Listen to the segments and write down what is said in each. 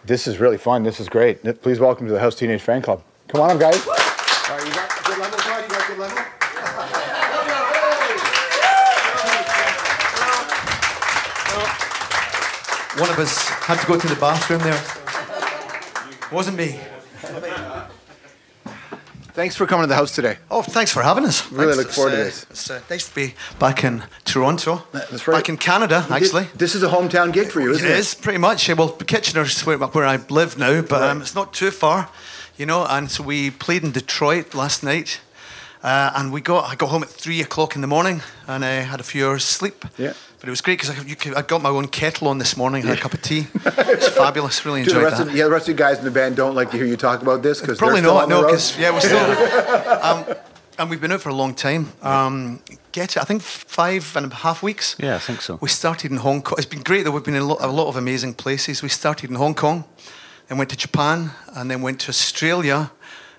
This is really fun. This is great. Please welcome to the House Teenage Fanclub. Come on up, guys. All right, you got good level, Todd? You got good level? One of us had to go to the bathroom there. Wasn't me. Thanks for coming to the house today. Oh, thanks for having us. Really look forward to this. It's nice to be back in Toronto. That's right. Back in Canada, actually. This is a hometown gig for you, isn't it? It is, pretty much. Well, Kitchener's where I live now, but it's not too far, you know. And so we played in Detroit last night, and I got home at 3 o'clock in the morning, and I had a few hours sleep. Yeah. But it was great because I got my own kettle on this morning, had a cup of tea. It's fabulous. Really enjoyed that. The rest of you guys in the band don't like to hear you talk about this because probably not. No, because we're still. And we've been out for a long time. I think 5.5 weeks. Yeah, I think so. We started in Hong Kong. It's been great though. We've been in a lot of amazing places. We started in Hong Kong, then went to Japan, and then went to Australia.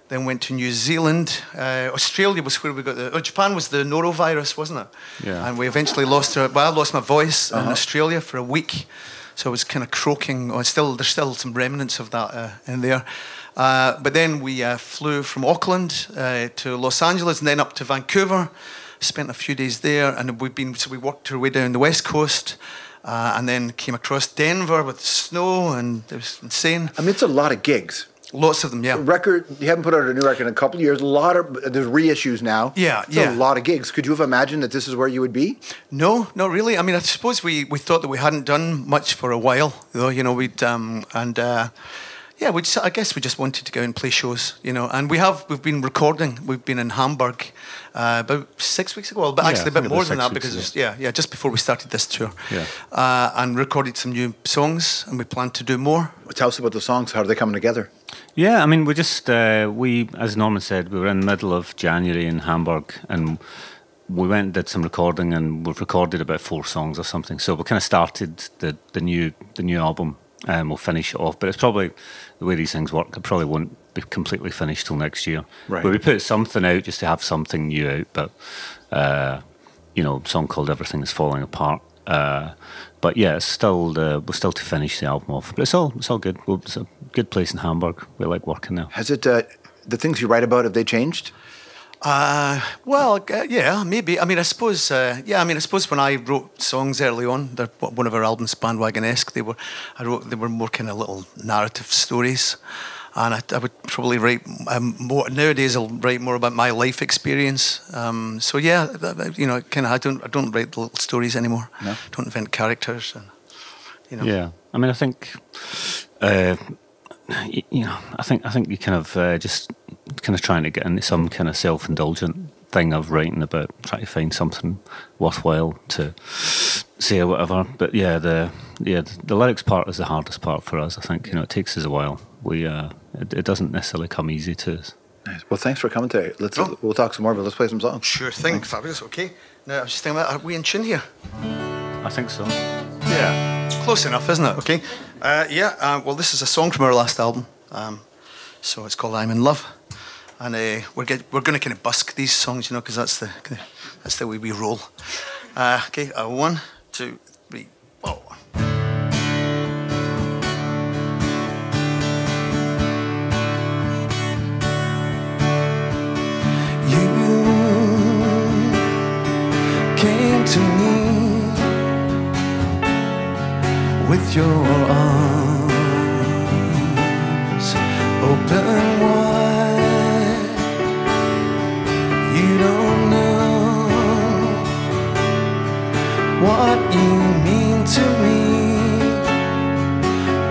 Then went to New Zealand. Australia was where we got Japan was the norovirus, wasn't it? Yeah. And we eventually lost I lost my voice in Australia for a week, so I was kind of croaking. There's still some remnants of that in there. But then we flew from Auckland to Los Angeles and then up to Vancouver. Spent a few days there, and we worked our way down the West Coast. And then came across Denver with snow, and it was insane. I mean, it's a lot of gigs. Lots of them, yeah. Record, you haven't put out a new record in a couple of years. There's reissues now. Yeah, it's a lot of gigs. Could you have imagined that this is where you would be? No, not really. I mean, I suppose we thought that we hadn't done much for a while, though. You know, I guess we just wanted to go and play shows, you know. And we've been recording. We've been in Hamburg about 6 weeks ago, but actually a bit more than that because just before we started this tour. Yeah. And recorded some new songs, and we plan to do more. Tell us about the songs. How are they coming together? Yeah, I mean, we just as Norman said, we were in the middle of January in Hamburg, and we went and did some recording, and we've recorded about 4 songs or something. So we kind of started the new album. We'll finish it off, but it's probably the way these things work. It probably won't be completely finished till next year. Right. But we put something out just to have something new out. But you know, a song called "Everything Is Falling Apart." But yeah, it's still we're still to finish the album off. But it's all good. It's a good place in Hamburg. We like working there. Has it the things you write about, have they changed? Yeah, maybe. I mean, I suppose when I wrote songs early on, they're one of our albums, Bandwagon-esque. They were more kind of little narrative stories, and I would probably write more nowadays. I'll write more about my life experience. So yeah, you know, kind of. I don't write little stories anymore. No? Don't invent characters, and you know. Yeah, I mean, I think. You know, I think you kind of just kind of trying to get into some kind of self-indulgent thing of writing about trying to find something worthwhile to say or whatever. But yeah, the lyrics part is the hardest part for us. I think, you know, it takes us a while. It doesn't necessarily come easy to us. Nice. Well, thanks for coming today. We'll talk some more, but let's play some songs. Sure thing, fabulous. Okay. Now I was just thinking, are we in tune here? I think so. Yeah, close enough, isn't it? Okay. Well, this is a song from our last album. So it's called "I'm in Love," and we're going to kind of busk these songs, you know, because that's the way we roll. Okay. 1, 2, 3, 4. You came to me with your arms open wide. You don't know what you mean to me,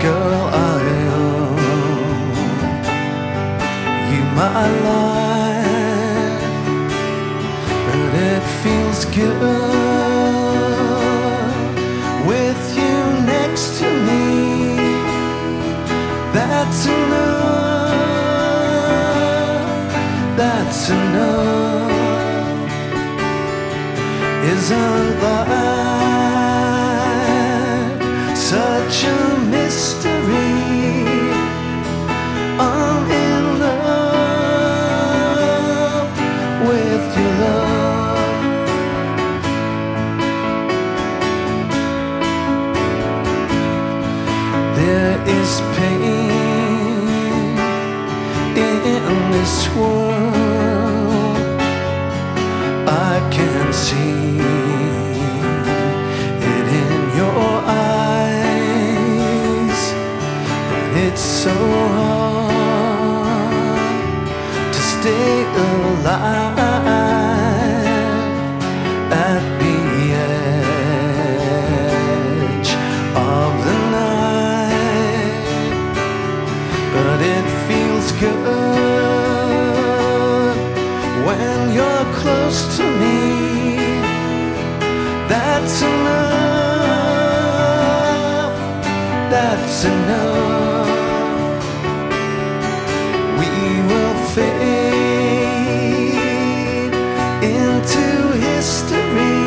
girl. I owe you my life, but it feels good with you next to me. That's enough, that's enough. Isn't that such a mystery? I'm in love with your love. There is this pain in this world. I can see it in your eyes. It's so hard to stay alive at the edge of the night, but it feels good when you're close to me. That's enough, that's enough. We will fade into history,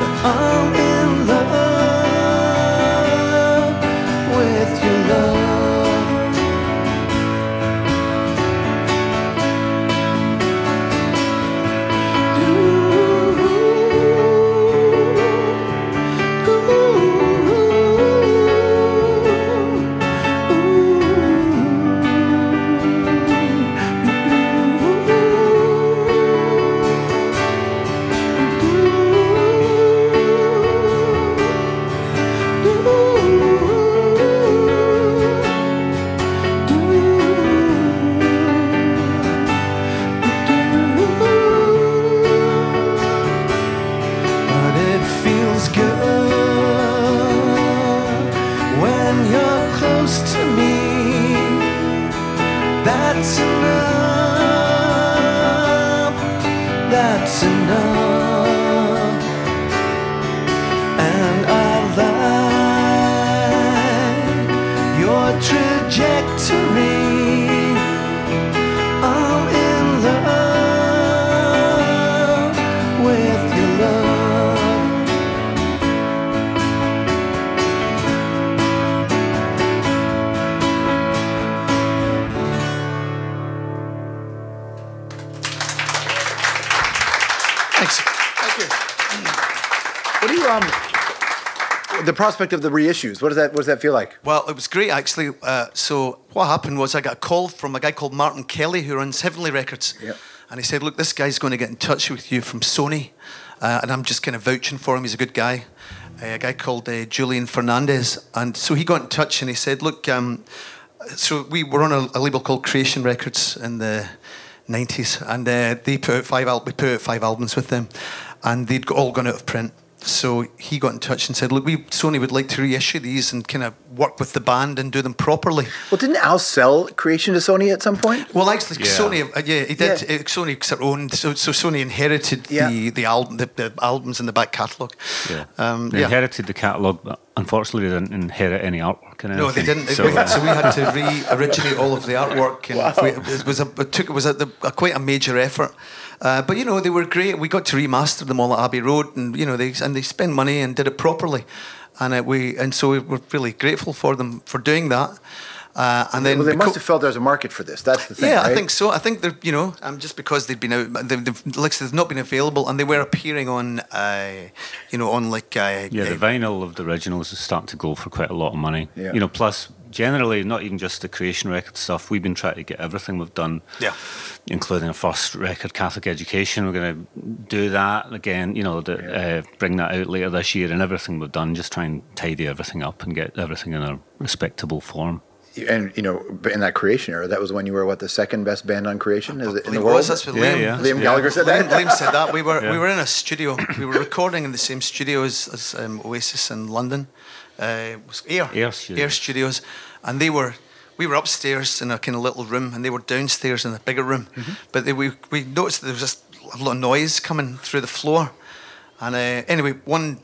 but I'm in love with your love. The prospect of the reissues, what does that feel like? Well, it was great actually. So what happened was I got a call from a guy called Martin Kelly who runs Heavenly Records. Yep. And he said, look, this guy's going to get in touch with you from Sony. And I'm just kind of vouching for him. He's a good guy. A guy called Julian Fernandez. And so he got in touch and he said, look, so we were on a label called Creation Records in the 90s. And they put out we put out 5 albums with them. And they'd all gone out of print. So he got in touch and said, look, Sony would like to reissue these and kind of work with the band and do them properly. Well, didn't Al sell Creation to Sony at some point? Well, actually, Sony, he did. Yeah. Sony sort of owned, so Sony inherited the albums in the back catalogue. Yeah. They inherited the catalogue, but unfortunately they didn't inherit any artwork. No, they didn't. So we had to re-originate all of the artwork. And it was quite a major effort. But you know, they were great. We got to remaster them all at Abbey Road, and you know, they spent money and did it properly, and so we were really grateful for them for doing that. And then they must have felt there's a market for this. That's the thing. Yeah, right? I think so. I think they're, you know, just because they've been out, they've not been available, and they were appearing on, you know, on like the vinyl of the originals is starting to go for quite a lot of money. Yeah. You know, plus generally not even just the Creation record stuff. We've been trying to get everything we've done, including a first record, Catholic Education. We're going to do that again. You know, bring that out later this year, and everything we've done, just try and tidy everything up and get everything in a respectable form. And you know, in that Creation era, that was when you were the second best band on Creation in the world. That's what Liam Gallagher said that. Liam said that. We were in a studio. We were recording in the same studio as Oasis in London. It was Air Studios, and we were upstairs in a kind of little room, and they were downstairs in a bigger room. Mm-hmm. But we noticed there was just a lot of noise coming through the floor. And anyway, one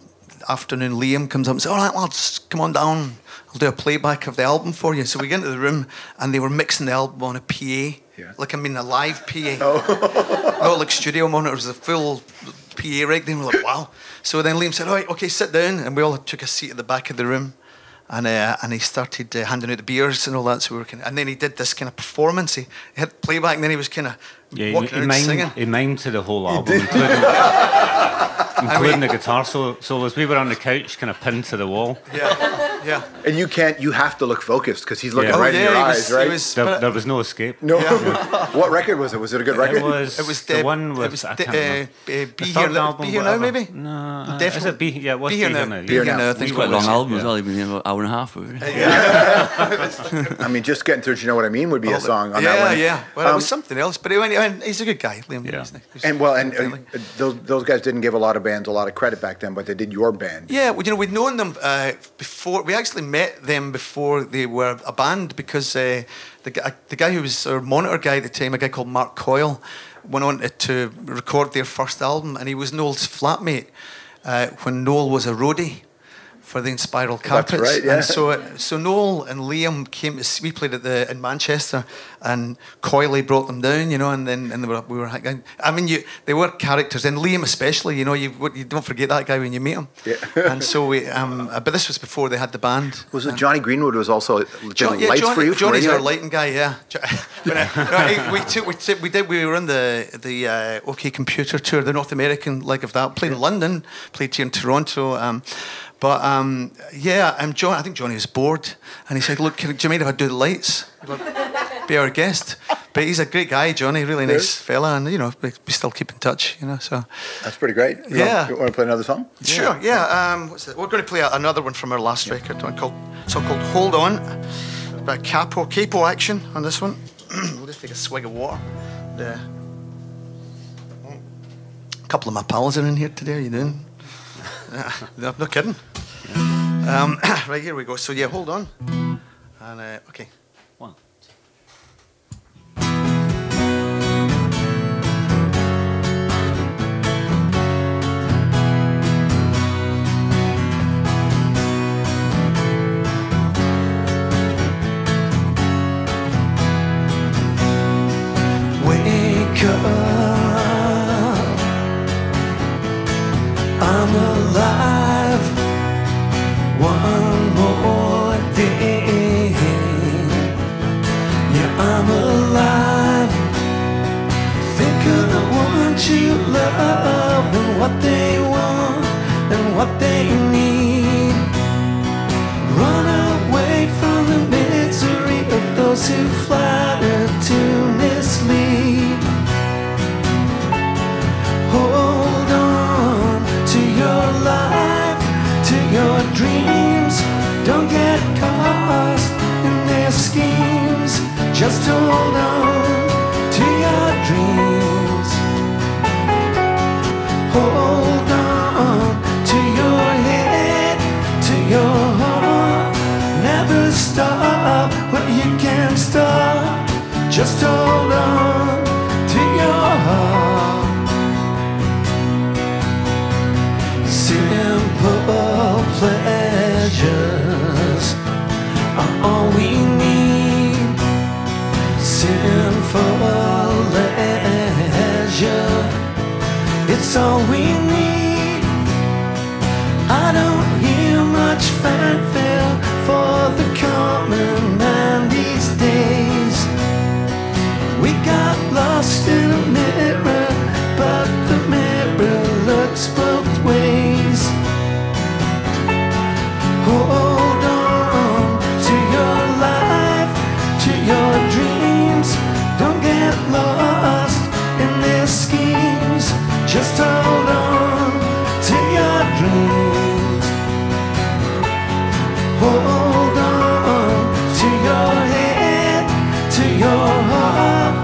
afternoon, Liam comes up and says, "All right, lads, come on down. I'll do a playback of the album for you." So we get into the room, and they were mixing the album on a PA, a live PA, not like studio monitors, a full PA rig. Then we're like, wow. So then Liam said, "All right, okay, sit down," and we all took a seat at the back of the room, and he started handing out the beers and all that. So we were and then he did this kind of performance. He had playback, and then he was kind of walking around singing. He mimed to the whole album, including the guitar solos. We were on the couch, kind of pinned to the wall. Yeah. Yeah. And you have to look focused because he's looking right in your eyes, right? There was no escape. No. What record was it? Was it a good record? It was the one with, I can't remember. Be Here Now, maybe? No, Definitely. is it Be Here? Yeah, it was Be Here Now. Be Here Now. I think it's quite a long album as well. You've been here about an hour and a half. I mean, just getting through, Do You Know What I Mean would be a song on that one. Yeah. Well, it was something else, but he's a good guy, Liam. Yeah. Those guys didn't give a lot of bands a lot of credit back then, but they did your band. Yeah, well, we'd known them before. We actually met them before they were a band because the guy who was our monitor guy at the time, a guy called Mark Coyle, went on to record their first album, and he was Noel's flatmate when Noel was a roadie for the Inspiral Carpets. That's right, yeah. And so Noel and Liam came to, we played in Manchester, and Coyley brought them down, you know, and we were hanging. I mean, they were characters, and Liam especially, you know, you don't forget that guy when you meet him. Yeah. And so but this was before they had the band. Was it Johnny Greenwood was also lights for you? Johnny's our lighting guy, yeah. We were on the OK Computer tour, the North American leg of that. Played in London, played here in Toronto. But John, I think Johnny was bored, and he said, "Look, do you mind if I do the lights? Be our guest." But he's a great guy, Johnny, really nice fella, and you know, we still keep in touch, you know. So that's pretty great. You want to play another song? Sure. Yeah. What's it? We're going to play another one from our last record, a song called "Hold On." About capo action on this one. We'll just take a swig of water. A couple of my pals are in here today. How you doing? No kidding. Yeah. Right, here we go. So yeah, hold on. And okay. 1, 2. Wake up, I'm alive, one more day. Yeah, I'm alive. Think of the ones you love and what they want and what they need. Run away from the misery of those who flatter to mislead. Hold on to your life, to your dreams. Don't get lost in their schemes. Just hold on to your dreams. Hold on to your head, to your heart. Never stop what you can't stop. Just hold on to your heart. Simple pleasures are all we need. Sinful leisure, it's all we need. I don't hear much fanfare for the common man these days. We got lost in a mirror, but the mirror looks both ways. Hold on to your life, to your dreams. Don't get lost in their schemes. Just hold on to your dreams. Hold on to your head, to your heart.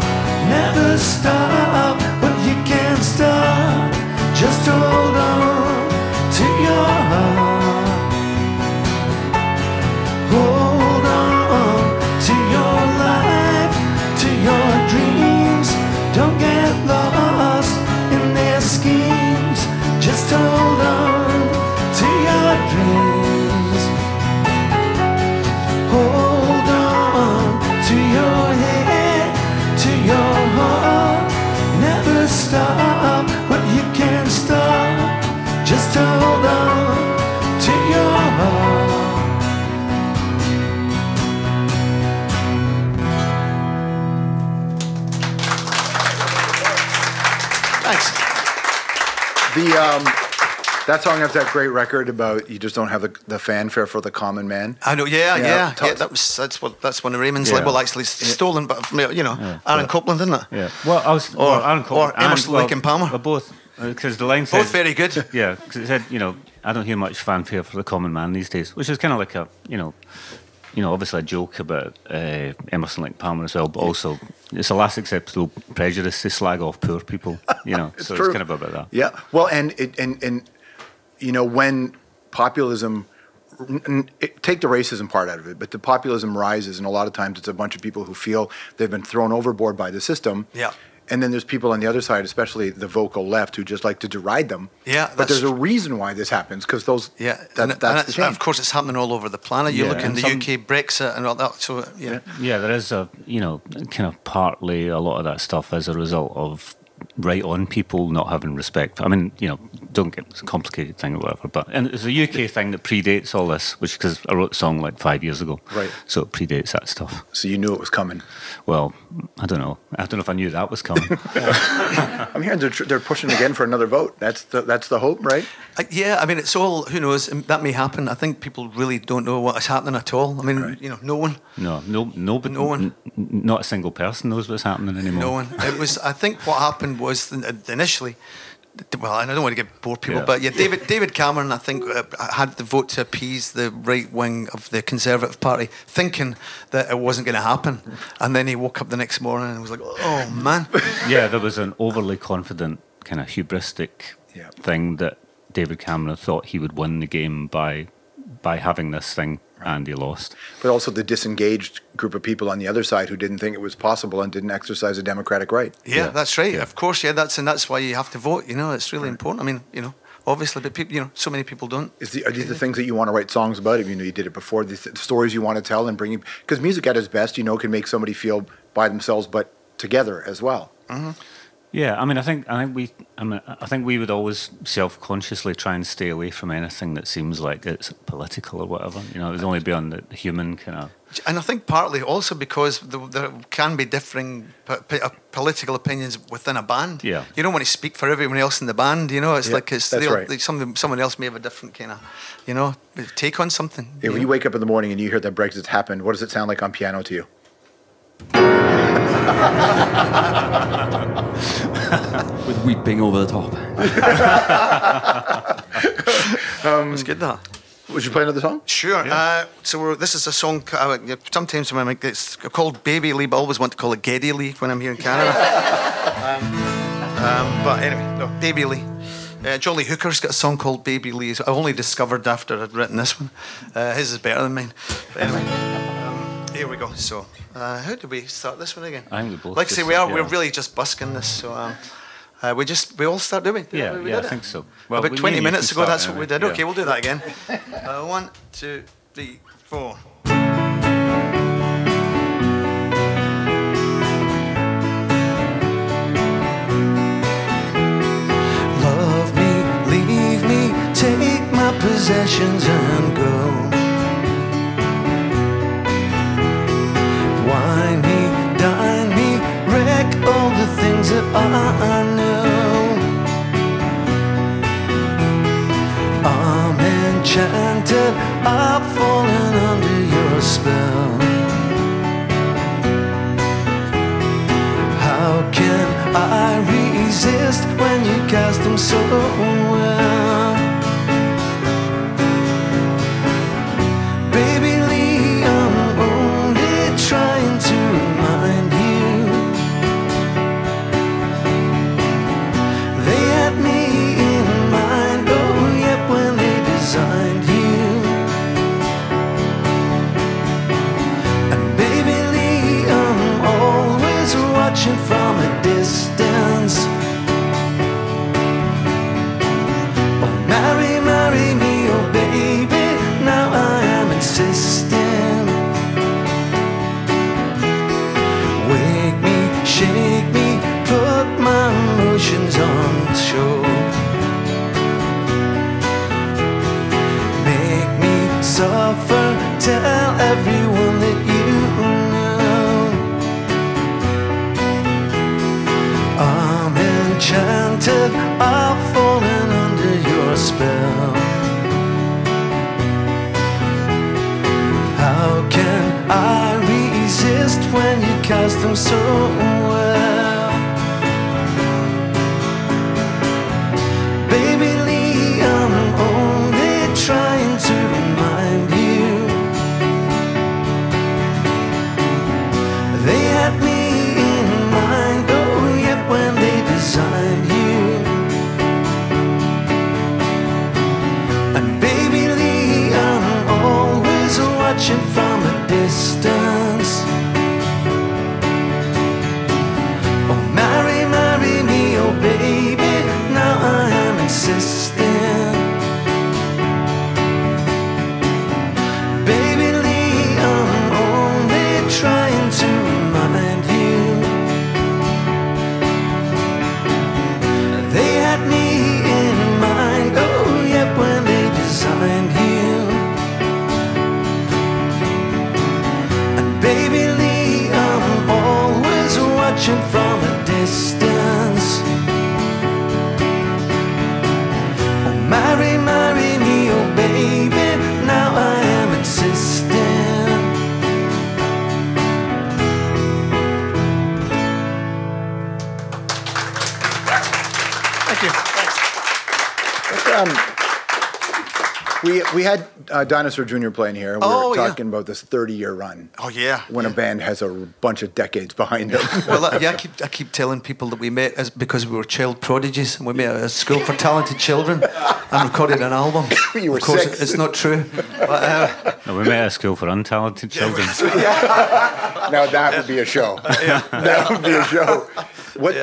Never stop what you can't stop. Just hold on to your heart. Hold on to your life, to your dreams. Don't get lost in their schemes. Just hold on to your dreams. Hold on to your head, to your heart. Never stop what you can't stop. Just hold on to your heart. Thanks. That song has that great record about you just don't have the fanfare for the common man. I know, yeah. That's one of Raymond's label actually stolen, but Aaron Copland, didn't it? Yeah. Well, Aaron Copland or Emerson, Lake and Palmer. Both, because the line said both very good. Yeah, because it said, I don't hear much fanfare for the common man these days, which is kind of like a, obviously a joke about Emerson, Lake and Palmer as well, but also it's a less acceptable prejudice to slag off poor people, It's so true. it's kind of about that. Yeah. Well, and when populism, take the racism part out of it, but the populism rises, and a lot of times it's a bunch of people who feel they've been thrown overboard by the system. Yeah. And then there's people on the other side, especially the vocal left, who just like to deride them. Yeah. But there's a reason why this happens, because that's the change. Of course, it's happening all over the planet. You look in the UK, Brexit and all that. So yeah. Yeah, there is kind of partly a lot of that stuff as a result of right-on people not having respect. I mean, don't get it's a complicated thing or whatever, and it's a UK thing that predates all this, which because I wrote the song like 5 years ago, right? So it predates that stuff. So you knew it was coming. Well, I don't know if I knew that was coming. I'm hearing they're pushing again for another vote. That's the hope, right? Yeah, I mean, it's all, who knows, that may happen. I think people really don't know what is happening at all. I mean, no one. Nobody, no one. Not a single person knows what's happening anymore. No one. It was, I think what happened was initially, well, and I don't want to get bored people, but David Cameron, I think, had the vote to appease the right wing of the Conservative Party, thinking that it wasn't going to happen. And then he woke up the next morning and was like, oh, man. Yeah, there was an overly confident, kind of hubristic thing that David Cameron thought he would win the game by having this thing, and he lost. But also the disengaged group of people on the other side who didn't think it was possible and didn't exercise a democratic right. Yeah, that's right. Yeah. Of course, that's why you have to vote. It's really important. I mean, obviously, but people, so many people don't. Are these the things that you want to write songs about? You did it before. The stories you want to tell and bring, because music at its best, can make somebody feel by themselves but together as well. Mm-hmm. Yeah, I mean, I think we would always self-consciously try and stay away from anything that seems like it's political or whatever. It was only beyond the human kind of. And I think partly also because there can be differing political opinions within a band. Yeah, you don't want to speak for everyone else in the band. It's right. like someone else may have a different kind of take on something. Yeah, when you wake up in the morning and you hear that Brexit's happened, what does it sound like on piano to you? With weeping over the top. Let's get that. Would you play another song? Sure. Yeah. This is a song. Sometimes when it's called Baby Lee, but I always want to call it Geddy Lee when I'm here in Canada. But anyway, no, Baby Lee. Jolly Hooker's got a song called Baby Lee. I only discovered after I'd written this one. His is better than mine. But anyway, here we go. So, how do we start this one again? I think we both. Like I say, we're really just busking this. So, we all start doing. I think so. Well, about 20 minutes ago, that's what we did. Yeah. Okay, we'll do that again. 1, 2, 3, 4. Love me, leave me, take my possessions and go. Wine me, dine me, wreck all the things that I know. I'm enchanted, I've fallen under your spell. How can I resist when you cast them so well? Baby Lee, I'm only trying to remind you they had me in mind, oh yet when they designed you. And baby Lee, I'm always watching from a distance. know so well. Baby Lee, I'm only trying to remind you. They had me in mind, oh yeah, when they designed you. And baby Lee, I'm always watching from a distance. Oh, marry, marry me, oh baby, now I am insisting. Baby Lee, I'm only trying to remind you. They had me in mind, oh yeah, when they designed you. And baby Lee, I'm always watching from a distance. Oh, marry, marry me, oh baby, now I am insisting. Thank you. We had Dinosaur Jr. playing here. And we were talking about this 30-year run. Oh yeah. When a band has a bunch of decades behind them. Well, yeah, I keep telling people that we met as because we were child prodigies and we met at a school for talented children and recorded an album. You were of course, 6. it's not true. But, No, we met at a school for untalented children. Now that would be a show. That would be a show. What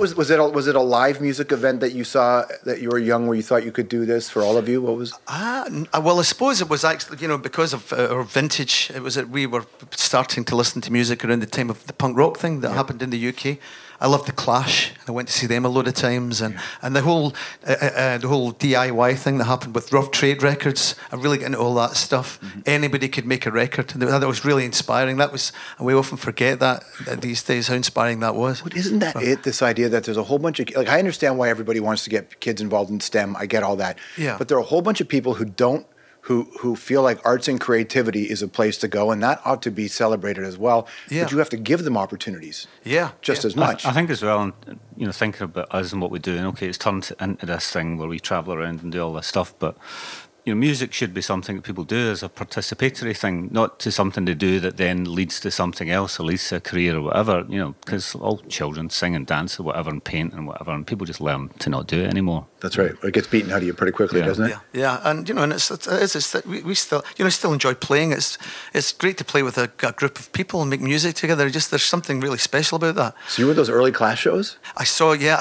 was it? Was it a live music event that you saw that you were young where you thought you could do this for all of you? What was? Well, I suppose it was actually, because of our vintage. It was that we were starting to listen to music around the time of the punk rock thing that happened in the UK. I loved the Clash. I went to see them a load of times, and the whole DIY thing that happened with Rough Trade Records. I really got into all that stuff. Anybody could make a record, and that was really inspiring. And we often forget that these days how inspiring that was. But isn't that it? This idea that there's a whole bunch of I understand why everybody wants to get kids involved in STEM. I get all that. Yeah. But there are a whole bunch of people who don't. Who feel like arts and creativity is a place to go, and that ought to be celebrated as well. Yeah. But you have to give them opportunities. Yeah. Just as much. I think as well, and thinking about us and what we do, and okay, it's turned into this thing where we travel around and do all this stuff, but music should be something that people do as a participatory thing, not to something they do that then leads to something else or leads to a career or whatever, because all children sing and dance or whatever and paint and whatever, and people just learn to not do it anymore. That's right. It gets beaten out of you pretty quickly, doesn't it? Yeah, and and we still still enjoy playing. It's great to play with a group of people and make music together. There's something really special about that. So you were at those early Clash shows? I saw the.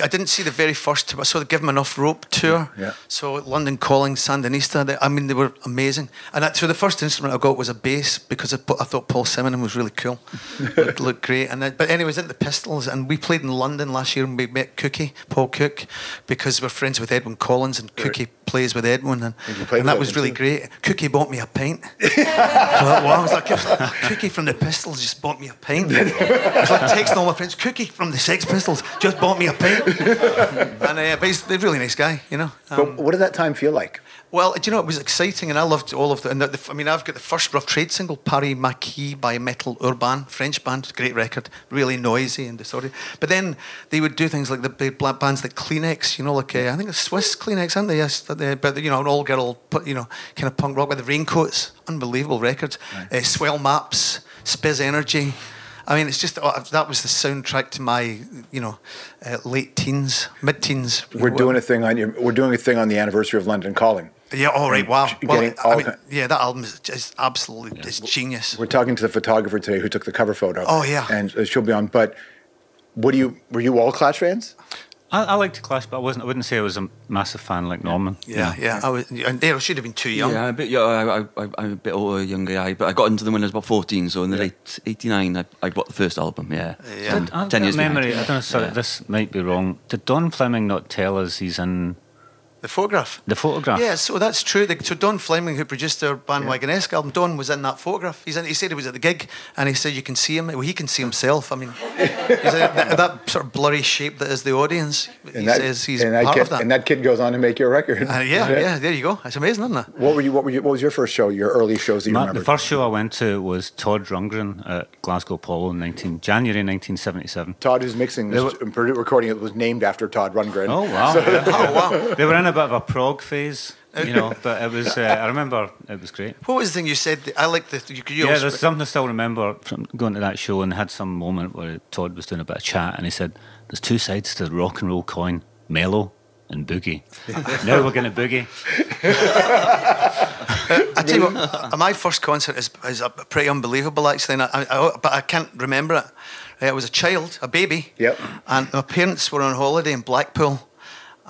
I didn't see the very first. I saw the Give 'Em Enough Rope tour. Yeah. So London Calling, Sandinista. They were amazing. And so the first instrument I got was a bass because I thought Paul Simonon was really cool. looked great. But anyway, I was at the Pistols, and we played in London last year, and we met Paul Cook, because we're friends with Edwin Collins, and Cookie plays with Edwin, and that was really great. Cookie bought me a pint. I was like, Cookie from the Pistols just bought me a pint. I was like texting all my friends, Cookie from the Sex Pistols just bought me a pint. But he's a really nice guy, But what did that time feel like? Well, it was exciting, and I loved all of the. I've got the first Rough Trade single, Paris Maquis by Metal Urban, French band, great record, really noisy and distorted. But then they would do things like the big black bands like Kleenex, I think it's Swiss Kleenex, aren't they? Yes, but an all-girl, kind of punk rock with the Raincoats, unbelievable records. Right. Swell Maps, Spiz Energy. It's just that was the soundtrack to my, late teens, mid-teens. We're doing a thing on the anniversary of London Calling. Yeah, all right, wow. That album is absolutely it's genius. We're talking to the photographer today who took the cover photo. Oh, yeah. And she'll be on. But were you all Clash fans? I liked the Clash, but I wouldn't say I was a massive fan like Norman. Yeah. I was, and Dale should have been too young. Yeah, I'm a bit older, younger guy, but I got into them when I was about 14. So in the late '89, I bought the first album. Yeah. 10 years memory. I don't know. Sorry, this might be wrong. Did Don Fleming not tell us he's in The photograph? The photograph. Yeah, so that's true. So Don Fleming, who produced our Bandwagon-esque album, Don was in that photograph. He said he was at the gig, and he said you can see him. Well, he can see himself. I mean, he's that sort of blurry shape that is the audience. He says he's part of that. And that kid goes on to make your record. Yeah, there you go. It's amazing, isn't it? What was your first show? Your early shows that you remember? The first show I went to was Todd Rundgren at Glasgow Apollo in January 1977. Todd, who's mixing this and recording it, was named after Todd Rundgren. Oh wow! Oh wow! They were in a bit of a prog phase, you know, but it was. I remember it was great. What was the thing you said? I like the. There's something I still remember from going to that show, and had some moment where Todd was doing a bit of chat, and he said, "There's two sides to the rock and roll coin: mellow and boogie." Now we're going to boogie. I tell you what, my first concert is pretty unbelievable actually, but I can't remember it. I was a child, a baby, and my parents were on holiday in Blackpool.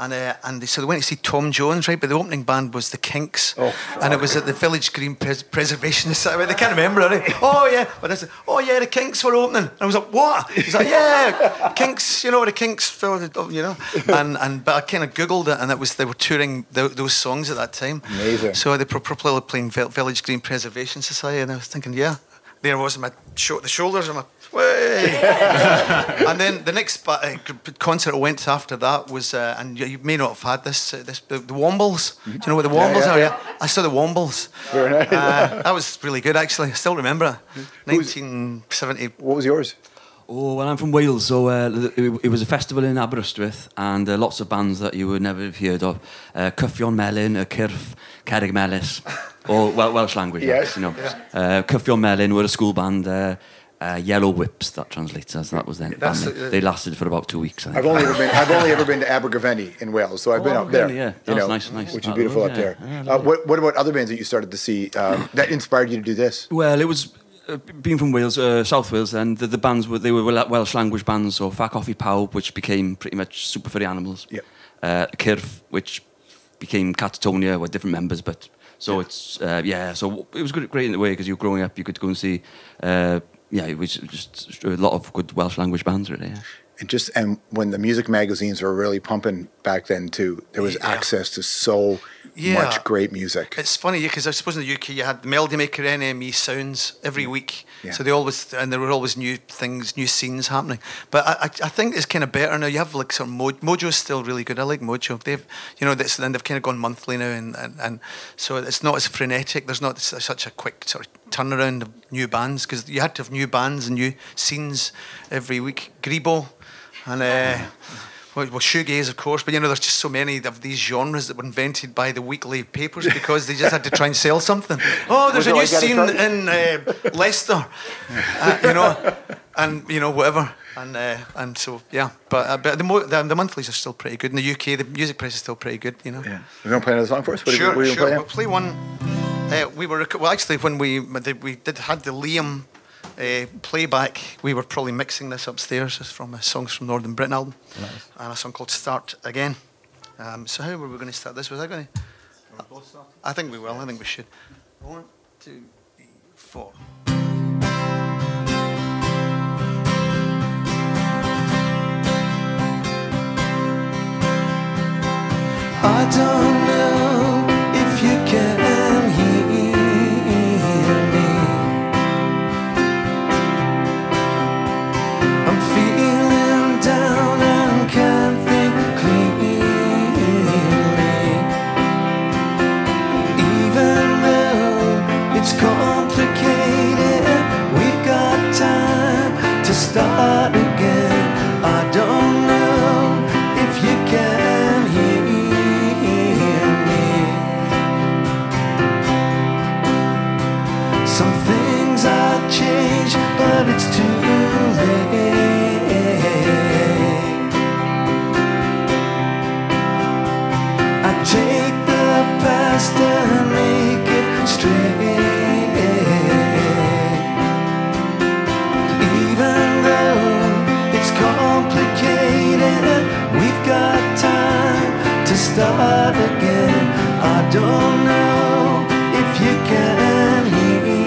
And so they went to see Tom Jones, right? But the opening band was the Kinks, and it was at the Village Green Preservation Society. They can't remember it. Right? Oh yeah, but I said, oh yeah, the Kinks were opening. And I was like, what? He's like, yeah, Kinks. You know the Kinks, you know. But I kind of googled it, and they were touring those songs at that time. Amazing. So they were probably playing Village Green Preservation Society, and I was thinking, yeah, there was my the shoulders and my. Way. And then the next concert I went to after that was, and you may not have had this, the Wombles. Do you know what the Wombles are? Yeah. I saw the Wombles. Very nice. That was really good, actually. I still remember it. 1970. What was yours? Oh, well, I'm from Wales, so it was a festival in Aberystwyth, and lots of bands that you would never have heard of. Cyffion Melyn, Cyrff, Cerrig Melys, or Welsh language, yes. You know. Cyffion Melyn were a school band. Yellow Whips, that translates as that was then. They lasted for about 2 weeks. I think. I've only ever been to Abergavenny in Wales, so I've been up there. Yeah, that was nice, which is beautiful up there. What about other bands that you started to see that inspired you to do this? Well, it was being from Wales, South Wales, and the bands were Welsh language bands. So Fac Offi Pawb, which became pretty much Super Furry Animals. Cyrff, which became Catatonia with different members, but so it's so it was great in a way because you were growing up, you could go and see. It was just a lot of good Welsh language bands, really. Yeah. And when the music magazines were really pumping back then too, there was access to so much great music. It's funny because I suppose in the UK you had Melody Maker, NME, Sounds every week, so there were always new things, new scenes happening. But I think it's kind of better now. You have like some Mojo's still really good. I like Mojo. They've they've kind of gone monthly now, and so it's not as frenetic. There's not such a quick sort of turnaround of new bands because you had to have new bands and new scenes every week. Grebo and shoegaze, of course, but there's just so many of these genres that were invented by the weekly papers because they just had to try and sell something. Oh, there's a new scene in Leicester, and whatever, and so but the monthlies are still pretty good in the UK. The music press is still pretty good, Yeah. You're gonna play another song for us? Sure. We'll play one. When we had the Liam. Playback, we were probably mixing this upstairs. It's from Songs from Northern Britain album, and a song called Start Again. So how were we going to start this? Was I going to? I think we will. I think we should. 1, 2, 3, 4. I don't know if you can hear me. I'm feeling down and can't think clearly. Even though it's complicated, we've got time to start again. I don't know if you can hear me. Some things I change, but it's too late. I take the past and make it straight. Even though it's complicated, we've got time to start again. I don't know if you can hear me.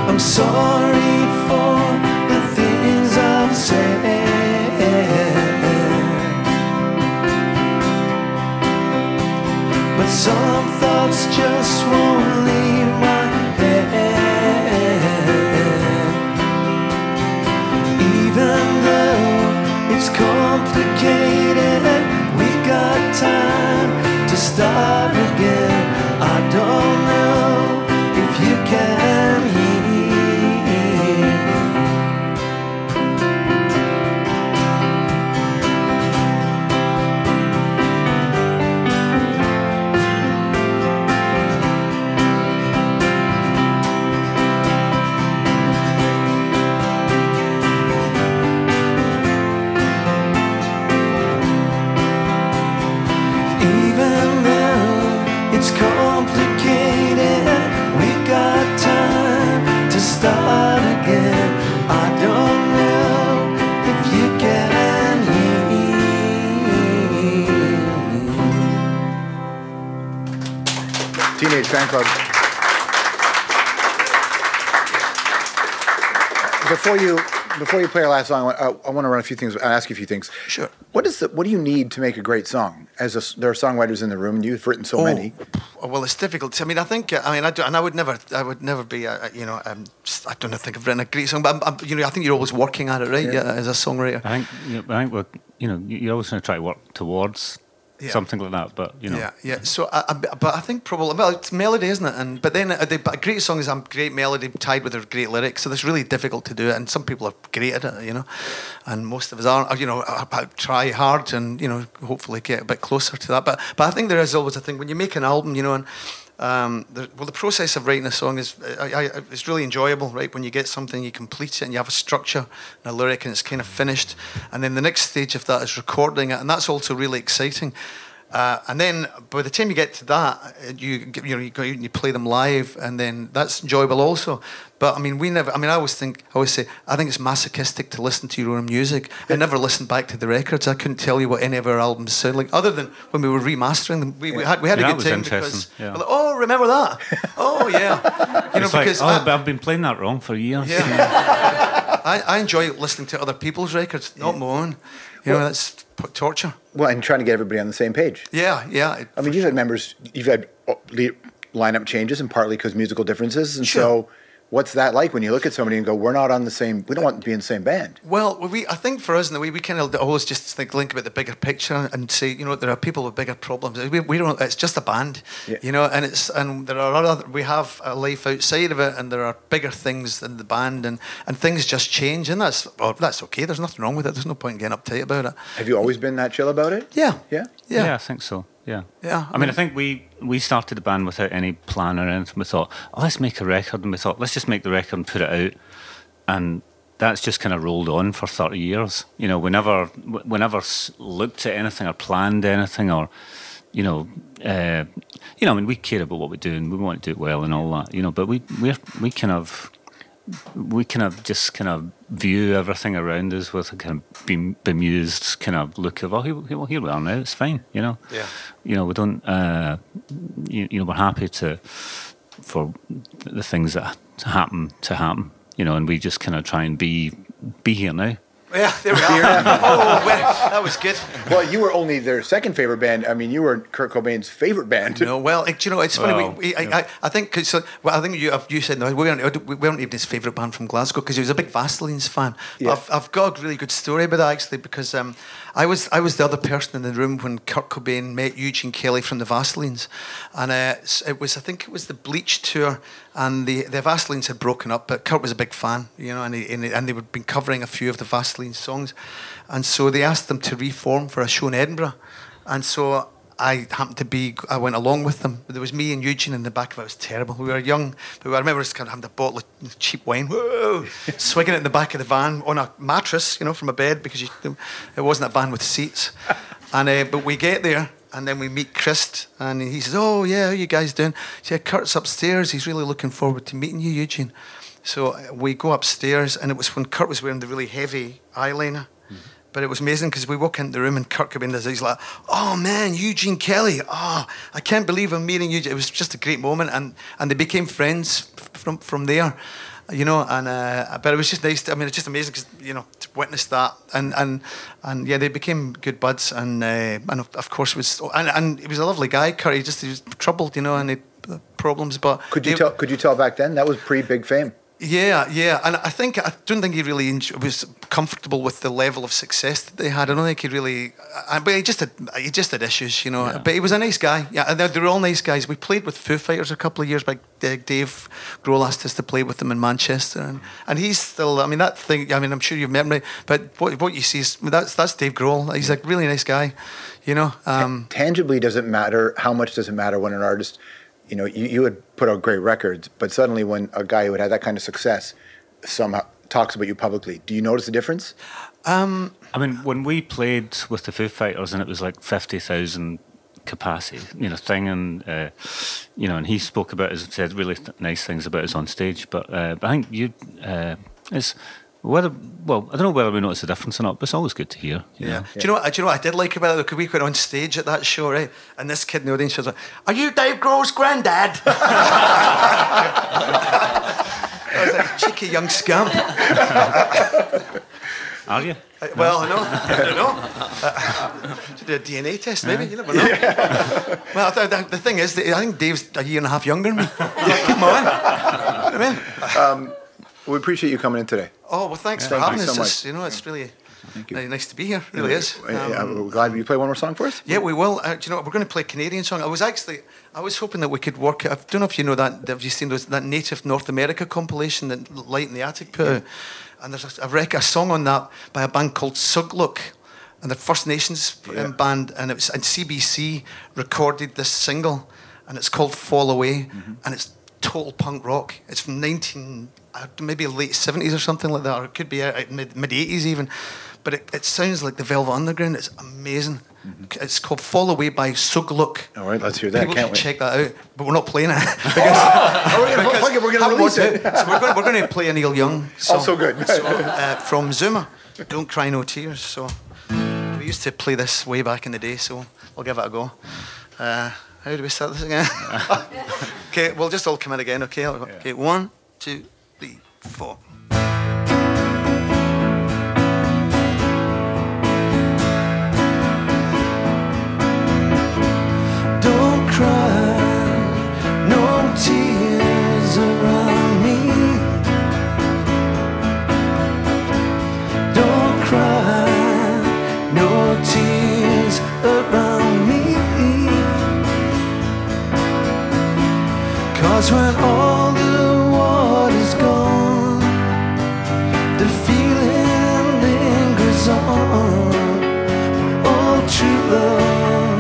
I'm sorry for the things I've said. but some thoughts just won't leave my head. Even though it's complicated, we got time to start again. I don't know if you can hear. Even though it's complicated, we got time to start again. I don't know if you can hear. Teenage Fanclub. Before you play our last song, I want to run a few things. Ask you a few things. Sure. What do you need to make a great song? There are songwriters in the room, and you've written so many. Well, it's difficult. I mean, I would never be, I don't think I've written a great song, but I think you're always working at it, right? Yeah, as a songwriter. I think you're always going to try to work towards something like that, but Yeah. So, but I think probably it's melody, isn't it? But then a great song is a great melody tied with a great lyrics. So it's really difficult to do it, and some people are great at it, and most of us aren't. I try hard and hopefully get a bit closer to that. But I think there is always a thing when you make an album, and the process of writing a song is it's really enjoyable, right? When you get something, you complete it, and you have a structure and a lyric, and it's kind of finished. And then the next stage of that is recording it, and that's also really exciting. And then by the time you get to that, you go out and you play them live, and then that's enjoyable also. But I always say I think it's masochistic to listen to your own music. I never listened back to the records. I couldn't tell you what any of our albums sound like, other than when we were remastering them. We had a good time because we're like, oh, remember that? Oh yeah, because I've been playing that wrong for years. Yeah. I enjoy listening to other people's records, not my own. That's torture. Well, and trying to get everybody on the same page. Yeah. You've had members, you've had lineup changes, and partly because musical differences, and so what's that like when you look at somebody and go, we don't want to be in the same band? Well, I think for us, in the way we kind of always just think about the bigger picture and say, there are people with bigger problems. We don't. It's just a band, and there are we have a life outside of it, and there are bigger things than the band, and things just change, and that's okay. There's nothing wrong with it. There's no point in getting uptight about it. Have you always been that chill about it? Yeah. I think so. Yeah. I think we started the band without any plan or anything. We thought, let's make a record, and we thought, let's just make the record and put it out, and that's just kind of rolled on for 30 years. We never looked at anything or planned anything, or we care about what we do and we want to do it well and all that. But we kind of just view everything around us with a kind of bemused kind of look of, here we are now, it's fine, Yeah. We don't, we're happy for the things that happen to happen, and we just kind of try and be here now. Yeah, there we are. Oh, that was good. Well, you were only their second favorite band. You were Kurt Cobain's favorite band. No, well, it's funny. I think so. Well, I think you said no. We weren't even his favorite band from Glasgow because he was a big Vaselines fan. Yeah. I've got a really good story about that actually, because I was the other person in the room when Kurt Cobain met Eugene Kelly from the Vaselines, and I think it was the Bleach tour, and the Vaselines had broken up, but Kurt was a big fan, and they had been covering a few of the Vaselines songs, and so they asked them to reform for a show in Edinburgh, and so I went along with them. There was me and Eugene in the back of it. It was terrible. We were young, but I remember just kind of having a bottle of cheap wine, swigging it in the back of the van on a mattress, from a bed, because it wasn't a van with seats. And but we get there, and then we meet Chris, and he says, "Oh yeah, how are you guys doing?" He said, "Kurt's upstairs. He's really looking forward to meeting you, Eugene." So we go upstairs, and it was when Kurt was wearing the really heavy eyeliner. But it was amazing because we walk into the room and Kurt came in, he's like, "Oh man, Eugene Kelly! Oh, I can't believe I'm meeting you." It was just a great moment, and they became friends from there, And but it was just nice. It's just amazing because witnessed that, and yeah, they became good buds, and of course it was, and he was a lovely guy, Kurt. He was troubled, and he had problems, but could you tell back then that was pre-big fame? Yeah, and I don't think he really was comfortable with the level of success that they had. I don't think he really, but he just had issues, Yeah. But he was a nice guy. Yeah, and they were all nice guys. We played with Foo Fighters a couple of years back. Dave Grohl asked us to play with them in Manchester, and he's still. I mean, that thing. I mean, I'm sure you've met him, but what you see is that's Dave Grohl. He's a really nice guy, Tangibly, does it matter? How much does it matter when an artist? You would put out great records, but suddenly when a guy who had that kind of success somehow talks about you publicly, do you notice the difference? I mean, when we played with the Foo Fighters and it was like 50,000 capacity, thing, and and he spoke about us, said really nice things about us on stage. But I think it's. I don't know whether we notice the difference or not, but it's always good to hear. Yeah. Do you know what I did like about it? Because we went on stage at that show, right? And this kid in the audience was like, "Are you Dave Grohl's granddad?" I was like, cheeky young scamp. Are you? Well, I don't know. To do a DNA test, maybe. You never know. Yeah. Well, the thing is, I think Dave's a year and a half younger than me. Come on. You know what I mean? We appreciate you coming in today. Oh, well, thanks for having us. So it's really nice to be here. It really is. We're glad you play one more song for us. Yeah, we will. Do you know what? We're going to play a Canadian song. I was hoping that we could work. I don't know if you know that. Have you seen that Native North America compilation that Light in the Attic put out? And there's a song on that by a band called Sugluk, and the First Nations band, and CBC recorded this single, and it's called Fall Away, and it's total punk rock. It's from maybe late 70s or something like that, or it could be mid 80s even, but it sounds like the Velvet Underground. It's amazing. It's called Fall Away by Sugluk. All right, let's hear that. People should check that out, but we're not playing it. We're going to release it. So we're going to play a Neil Young song. Also good. From Zuma, Don't Cry No Tears. So we used to play this way back in the day, so we'll give it a go. How do we start this again? Okay, we'll just all come in again, okay? Okay, 1, 2, 3, 4. Don't cry, no tears around me. Don't cry, no tears around me. 'Cause when all the water's gone, the feeling lingers on. Oh, true love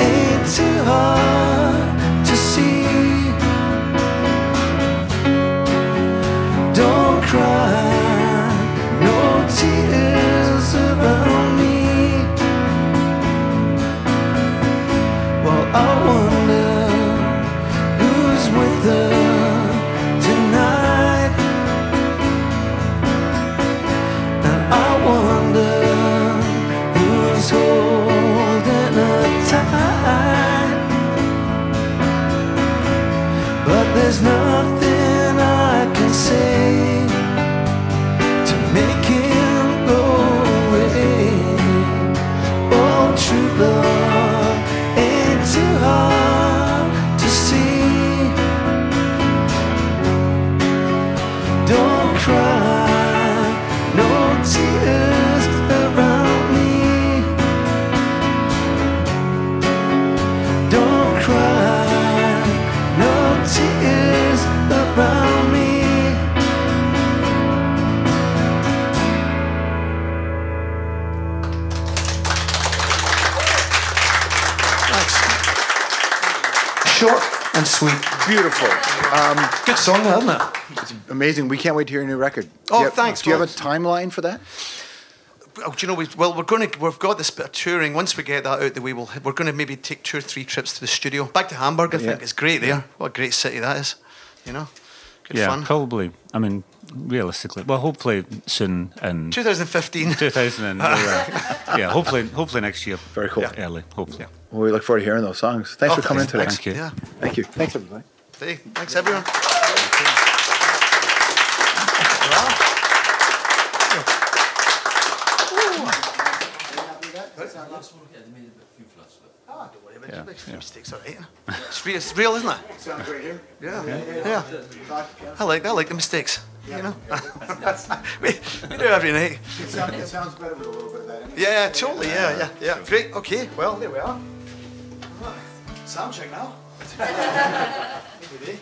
ain't too hard to see. Don't cry, no tears around me. Well, I wonder with her tonight, and I wonder who's holding her tight. But there's nothing I can say to make him go away. Oh, true love ain't too hard to see. Don't cry, no tears around me. Don't cry, no tears around me. Short and sweet. Beautiful. Good song, isn't it? It's amazing. We can't wait to hear your new record. Oh, thanks. Do you have a timeline for that? Do you know? We've got this bit of touring. Once we get that out the way, we're going to maybe take 2 or 3 trips to the studio. Back to Hamburg, I think. It's great there. What a great city that is. Good fun. Probably. I mean, realistically, well, hopefully soon in 2015. 2000. Hopefully next year. Very cool. Early, hopefully. Well, we look forward to hearing those songs. Thanks for coming in today. Thank you. Yeah. Thank you. Thanks, everybody. Hey, thanks, everyone. last one, they made a few flats. Ah, don't worry about it. A few mistakes, all right. It's real, isn't it? Sounds great here. Yeah. I like the mistakes. You know, we do every night. It sounds better with a little bit of that in it. Yeah, totally. Yeah. Great. Okay. Well, there we are. Sound check now. Good day.